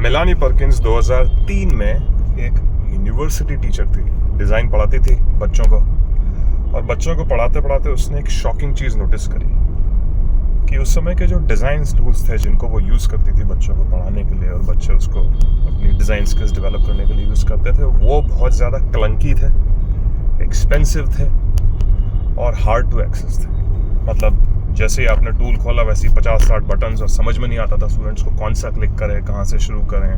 Melanie Perkins 2003 में एक university teacher थी, डिज़ाइन पढ़ाती थी बच्चों को, और बच्चों को पढ़ाते पढ़ाते उसने एक शॉकिंग चीज़ नोटिस करी कि उस समय के जो डिज़ाइन टूल्स थे जिनको वो यूज़ करती थी बच्चों को पढ़ाने के लिए और बच्चे उसको अपनी डिज़ाइन स्किल्स डेवलप करने के लिए यूज़ करते थे, वो बहुत ज़्यादा क्लंकी थे, एक्सपेंसिव थे और हार्ड टू एक्सेस थे। मतलब जैसे ही आपने टूल खोला वैसे ही 50-60 बटन्स और समझ में नहीं आता था स्टूडेंट्स को कौन सा क्लिक करें, कहाँ से शुरू करें।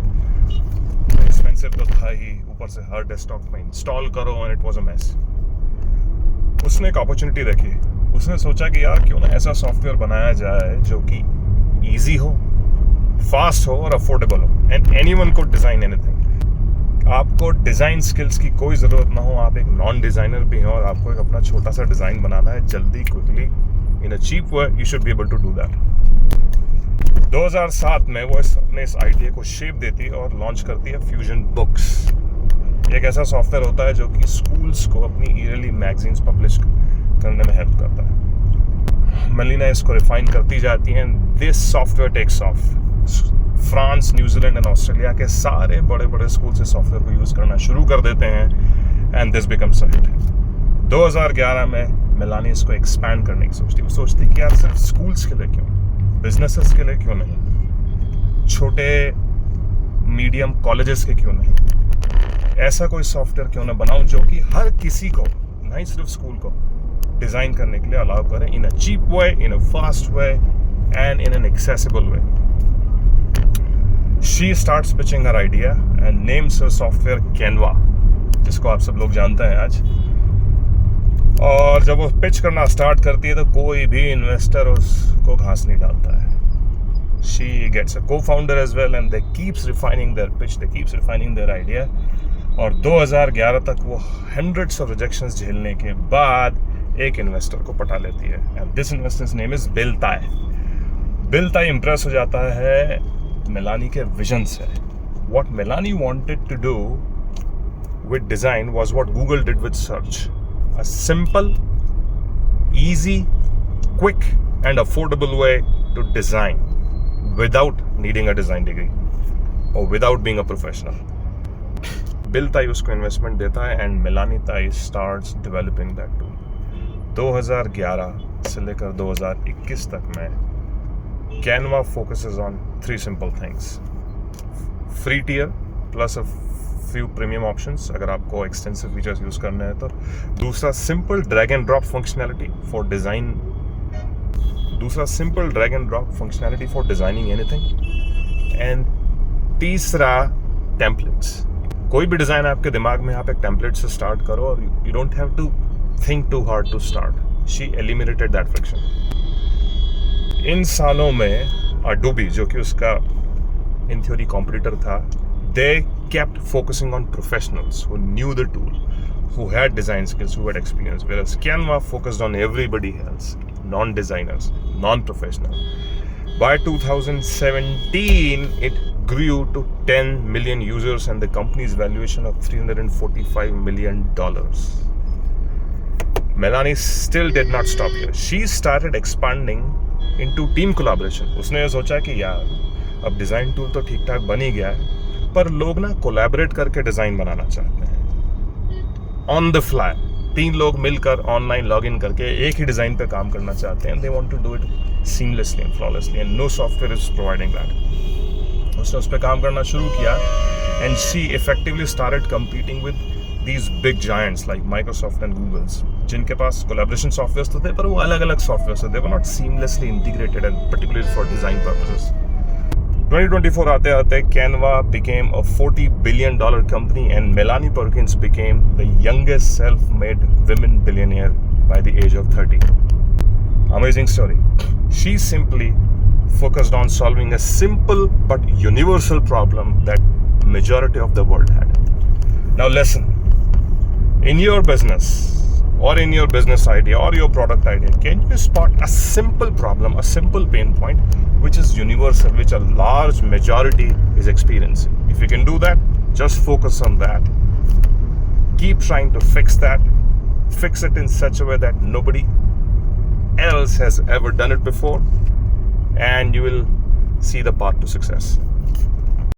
एक्सपेंसिव तो था ही, ऊपर से हर डेस्कटॉप में इंस्टॉल करो and it was a mess. उसने एक अपॉर्चुनिटी देखी, उसने सोचा कि यार क्यों ना ऐसा सॉफ्टवेयर बनाया जाए जो कि इजी हो, फास्ट हो और अफोर्डेबल हो, and anyone could design anything. आपको डिज़ाइन स्किल्स की कोई ज़रूरत ना हो, आप एक नॉन डिज़ाइनर भी हो और आपको एक अपना छोटा सा डिज़ाइन बनाना है जल्दी, quickly, in a cheap way, you should be able to do that. 2007 में वो अपने इस आइडिया को शेप देती है और लॉन्च करती है फ्यूजन बुक्स। एक ऐसा सॉफ्टवेयर होता है जो कि स्कूल्स को अपनी ईयरली मैगजीन्स पब्लिश करने में हेल्प करता है। मेलिना इसको रिफाइन करती जाती हैं, this software takes off. France, New Zealand and Australia के सारे बड़े बड़े स्कूल से सॉफ्टवेयर को यूज़ करना शुरू कर देते हैं and this becomes a hit. 2011 में मेलानी इसको एक्सपैंड करने की सोचती है। वो सोचती कि यार सिर्फ स्कूल्स के लिए क्यों, बिजनेसेस के लिए क्यों नहीं, छोटे मीडियम कॉलेजेस के क्यों नहीं, ऐसा कोई सॉफ्टवेयर क्यों ना बनाऊं जो कि हर किसी को, नहीं सिर्फ स्कूल को, डिज़ाइन करने के लिए अलाउ करें in a cheap way, in a fast way and in an accessible way. She starts pitching her idea and names her software Canva, जिसको आप सब लोग जानते हैं आज। और जब वो पिच करना स्टार्ट करती है तो कोई भी इन्वेस्टर उसको घास नहीं डालता है। She gets a co-founder as well and they keeps refining their pitch, they keeps refining their idea। और 2011 तक वो hundreds of rejections झेलने के बाद एक इन्वेस्टर को पटा लेती है and this investor's name is Bill Tai। Bill Tai impress हो जाता है मेलानी के विजन से। What Melanie wanted to do with design was what Google did with search, a simple, easy, quick and affordable way to design without needing a design degree or without being a professional। Bill Tai उसको investment देता है and Melanie Tai starts developing that tool. 2011 से लेकर 2021 तक में Canva focuses on 3 simple things: free tier plus a few premium options अगर आपको extensive features use करने हैं तो। दूसरा simple drag and drop functionality for design, designing anything. And तीसरा टेम्पलेट्स। कोई भी डिजाइन आपके दिमाग में आप एक टेम्पलेट से स्टार्ट करो और you don't have to think too hard to start. She eliminated that friction. इन सालों में अडोबी, जो कि उसका इन थ्योरी कॉम्पिटिटर था, दे kept focusing on professionals who knew the tool, who had design skills, who had experience, whereas Canva focused on everybody else, non-designers, non-professional. By 2017, it grew to 10 million users and the company's valuation of $345 million. Melanie still did not stop here. She started expanding into team collaboration. उसने ये सोचा कि यार अब design tool तो ठीक ठाक बन ही गया है, पर लोग ना कोलैबोरेट करके डिज़ाइन बनाना चाहते हैं ऑन द फ्लाई। 3 लोग मिलकर ऑनलाइन लॉग इन करके एक ही डिज़ाइन पे काम करना चाहते हैं। They want to do it seamlessly and flawlessly and no software is providing that. उसने उस पर काम करना शुरू किया and she effectively started competing with these big giants like Microsoft and Googles, जिनके पास कोलैबोरेशन सॉफ्टवेयर तो थे पर वो अलग अलग सॉफ्टवेयर थे, they were not seamlessly integrated and particularly for design purposes. 2024 आते आते Canva became a $40 billion company and Melanie Perkins became the youngest self-made women billionaire by the age of 30. Amazing story. She simply focused on solving a simple but universal problem that majority of the world had. Now listen, in your business or in your business idea or your product idea, can you spot a simple problem, a simple pain point which is universal, which a large majority is experiencing? If you can do that, just focus on that. Keep trying to fix that. Fix it in such a way that nobody else has ever done it before, and you will see the path to success.